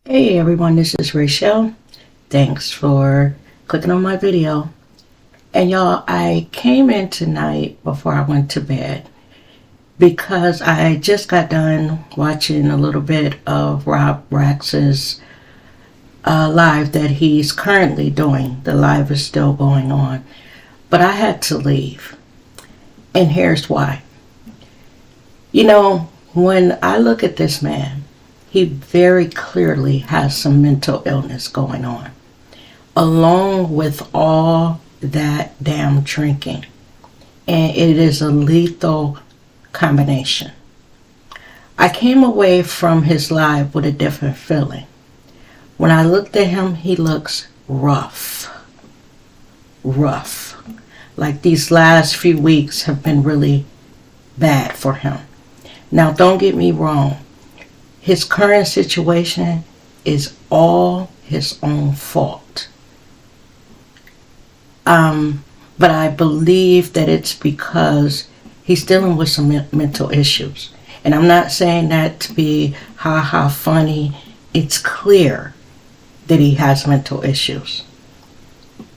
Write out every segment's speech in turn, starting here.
Hey everyone, this is Rachel. Thanks for clicking on my video. And y'all, I came in tonight before I went to bed because I just got done watching a little bit of Rob Rax's live that he's currently doing. The live is still going on. But I had to leave. And here's why. When I look at this man, he very clearly has some mental illness going on, along with all that damn drinking. And it is a lethal combination. I came away from his live with a different feeling. When I looked at him, he looks rough. Rough. Like these last few weeks have been really bad for him. Now, don't get me wrong. His current situation is all his own fault. But I believe that it's because he's dealing with some mental issues. And I'm not saying that to be ha funny. It's clear that he has mental issues.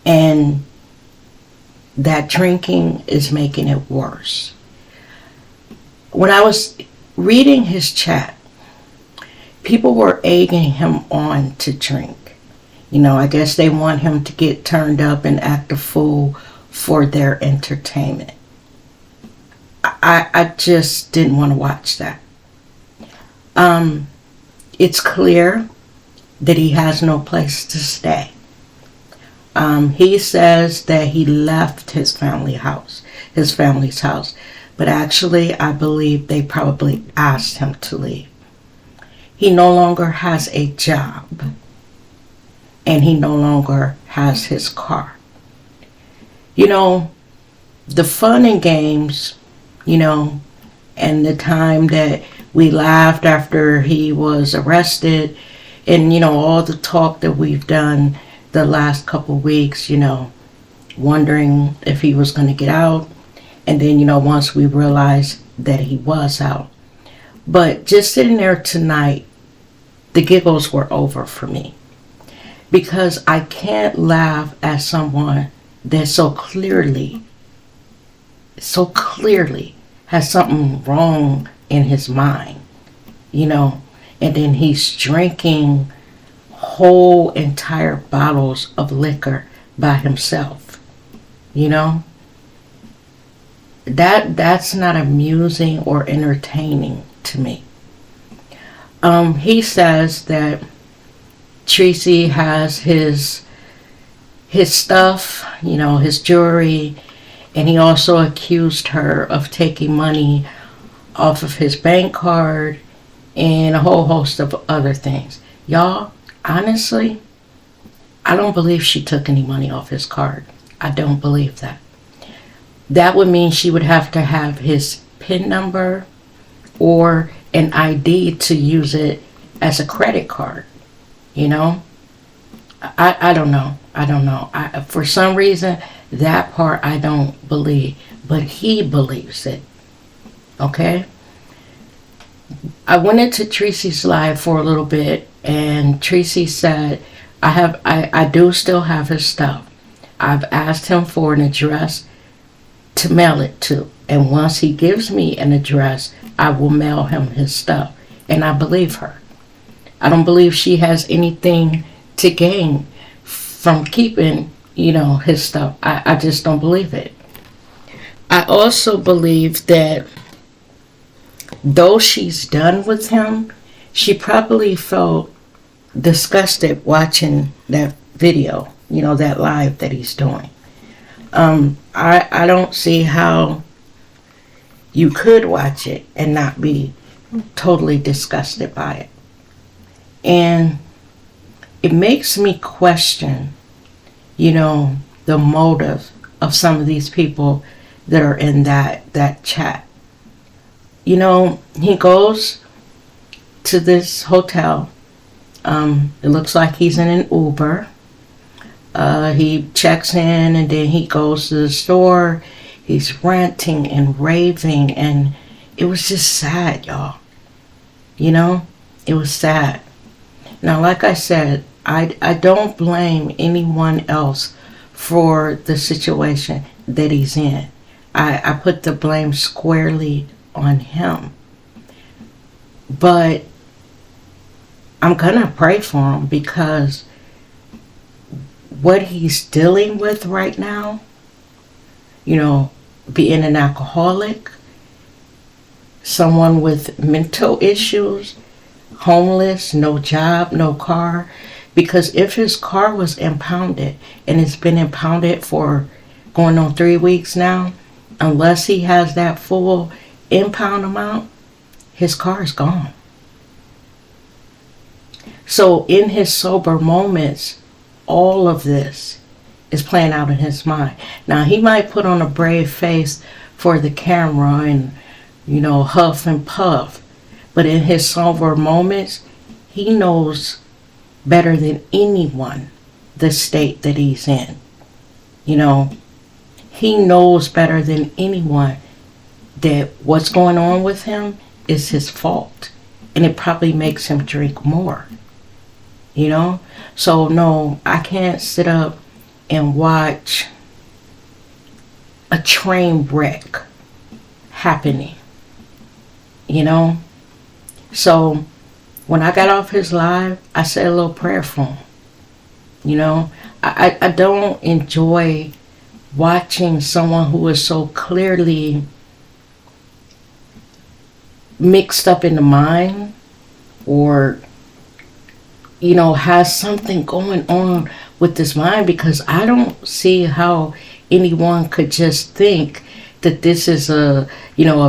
And that drinking is making it worse. When I was reading his chat, people were egging him on to drink. I guess they want him to get turned up and act a fool for their entertainment. I just didn't want to watch that. It's clear that he has no place to stay. He says that he left his family's house. But actually, I believe they probably asked him to leave. He no longer has a job. And he no longer has his car. The fun and games, and the time that we laughed after he was arrested, and, all the talk that we've done the last couple weeks, wondering if he was going to get out. And then, once we realized that he was out. But just sitting there tonight, the giggles were over for me. Because I can't laugh at someone that so clearly has something wrong in his mind, and then he's drinking whole entire bottles of liquor by himself, That's not amusing or entertaining to me. He says that Tracy has his stuff, his jewelry, and he also accused her of taking money off of his bank card and a whole host of other things. Y'all, honestly, I don't believe she took any money off his card. I don't believe that. That would mean she would have to have his PIN number or an ID to use it as a credit card. I don't know. For some reason, that part I don't believe. But he believes it. Okay? I went into Tracy's live for a little bit, and Tracy said, I do still have his stuff. I've asked him for an address to mail it to. And once he gives me an address, I will mail him his stuff. And I believe her. I don't believe she has anything to gain from keeping, his stuff. I just don't believe it. I also believe that though she's done with him, she probably felt disgusted watching that video, that live that he's doing. I don't see how you could watch it and not be totally disgusted by it. And it makes me question, the motive of some of these people that are in that chat. He goes to this hotel. It looks like he's in an Uber. He checks in and then he goes to the store. He's ranting and raving, and it was just sad, y'all. It was sad. Now, like I said, I don't blame anyone else for the situation that he's in. I put the blame squarely on him. But I'm going to pray for him, because what he's dealing with right now, being an alcoholic, someone with mental issues, homeless, no job, no car. Because if his car was impounded, and it's been impounded for going on 3 weeks now, unless he has that full impound amount, his car is gone. So in his sober moments, all of this is playing out in his mind. Now, he might put on a brave face for the camera and, huff and puff. But in his sober moments, he knows better than anyone the state that he's in. He knows better than anyone that what's going on with him is his fault. And it probably makes him drink more. So no, I can't sit up and watch a train wreck happening. So when I got off his live, I said a little prayer for him. I don't enjoy watching someone who is so clearly mixed up in the mind, or has something going on with this mind, because I don't see how anyone could just think that this is a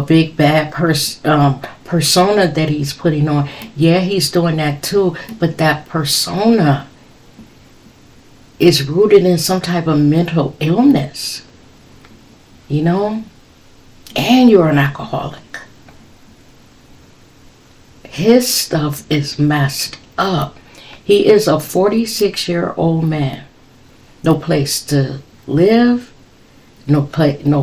big bad persona that he's putting on. Yeah, he's doing that too, but that persona is rooted in some type of mental illness, and you're an alcoholic. His stuff is messed up. He is a 46-year-old man. No place to live, no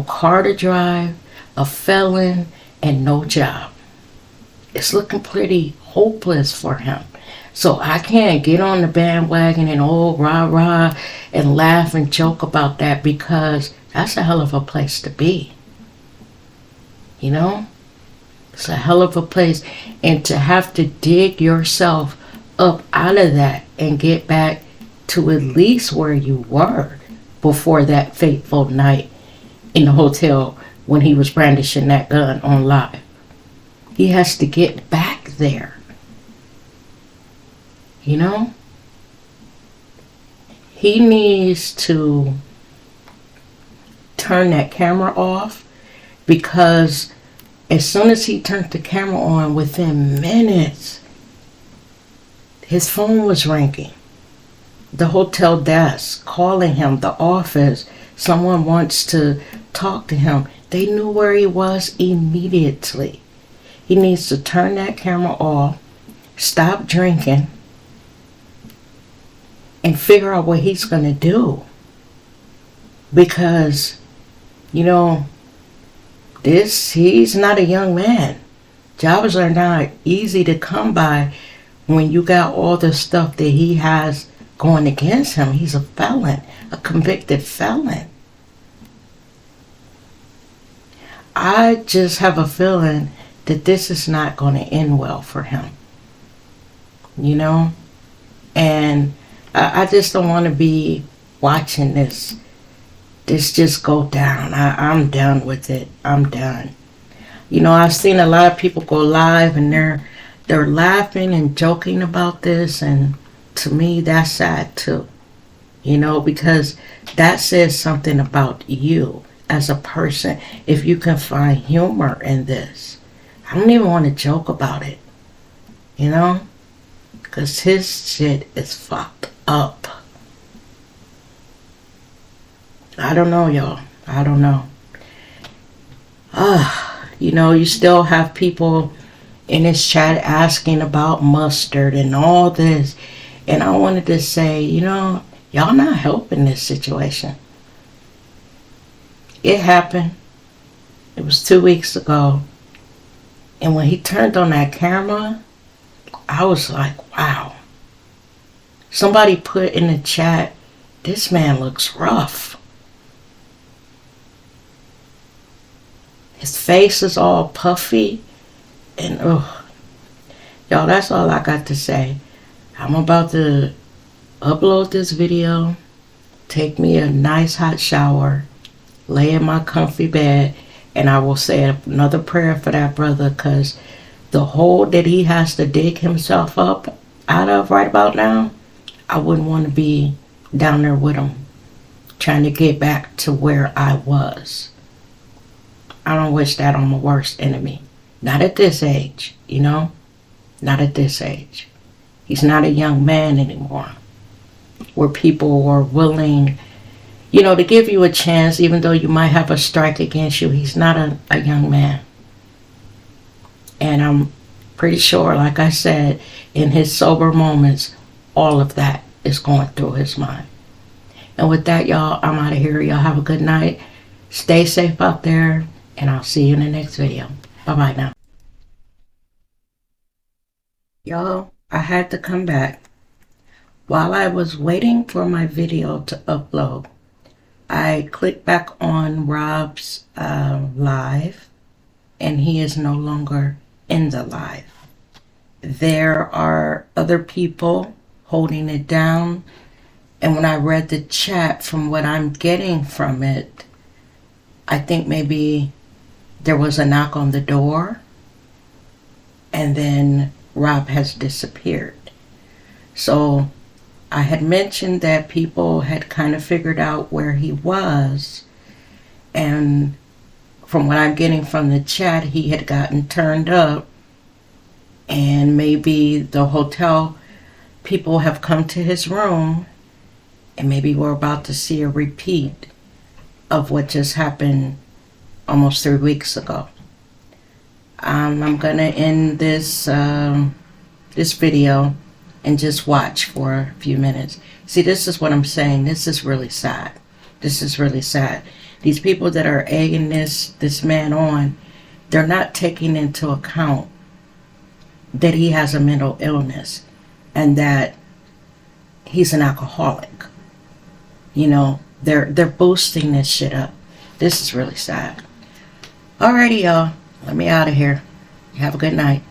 car to drive, a felon, and no job. It's looking pretty hopeless for him. So I can't get on the bandwagon and rah and laugh and joke about that, because that's a hell of a place to be. It's a hell of a place. And to have to dig yourself up out of that and get back to at least where you were before that fateful night in the hotel when he was brandishing that gun on live. He has to get back there. He needs to turn that camera off, because as soon as he turned the camera on, within minutes, his phone was ringing. The hotel desk calling him, the office, someone wants to talk to him. They knew where he was immediately. He needs to turn that camera off, stop drinking, and figure out what he's going to do. Because, he's not a young man. Jobs are not easy to come by when you got all the stuff that he has going against him. He's a felon, a convicted felon. I just have a feeling that this is not going to end well for him. And I just don't want to be watching this just go down. I'm done with it. I'm done. I've seen a lot of people go live and they're laughing and joking about this, and to me that's sad too. Because that says something about you as a person if you can find humor in this. I don't even want to joke about it. Because his shit is fucked up. I don't know, y'all. I don't know. You still have people in this chat asking about mustard and all this. And I wanted to say, y'all not helping this situation. It happened. It was 2 weeks ago. And when he turned on that camera, I was like, wow. Somebody put in the chat, this man looks rough. His face is all puffy. And y'all, that's all I got to say. I'm about to upload this video, take me a nice hot shower, lay in my comfy bed, and I will say another prayer for that brother, because the hole that he has to dig himself up out of right about now, I wouldn't want to be down there with him, trying to get back to where I was. I don't wish that on my worst enemy. Not at this age, you know? Not at this age. He's not a young man anymore, where people are willing, you know, to give you a chance, even though you might have a strike against you. He's not a young man. And I'm pretty sure, like I said, in his sober moments, all of that is going through his mind. And with that, y'all, I'm out of here. Y'all have a good night. Stay safe out there, and I'll see you in the next video. Bye-bye now. Y'all, I had to come back. While I was waiting for my video to upload, I clicked back on Rob's live, and he is no longer in the live. There are other people holding it down, and when I read the chat, from what I'm getting from it, I think maybe there was a knock on the door, and then Rob has disappeared. So I had mentioned that people had kind of figured out where he was, and from what I'm getting from the chat, he had gotten turned up, and maybe the hotel people have come to his room, and maybe we're about to see a repeat of what just happened almost 3 weeks ago. I'm gonna end this this video and just watch for a few minutes. See, this is what I'm saying. This is really sad. This is really sad. These people that are egging this man on, they're not taking into account that he has a mental illness and that he's an alcoholic. You know, they're boosting this shit up. This is really sad. Alrighty, y'all. Let me out of here. Have a good night.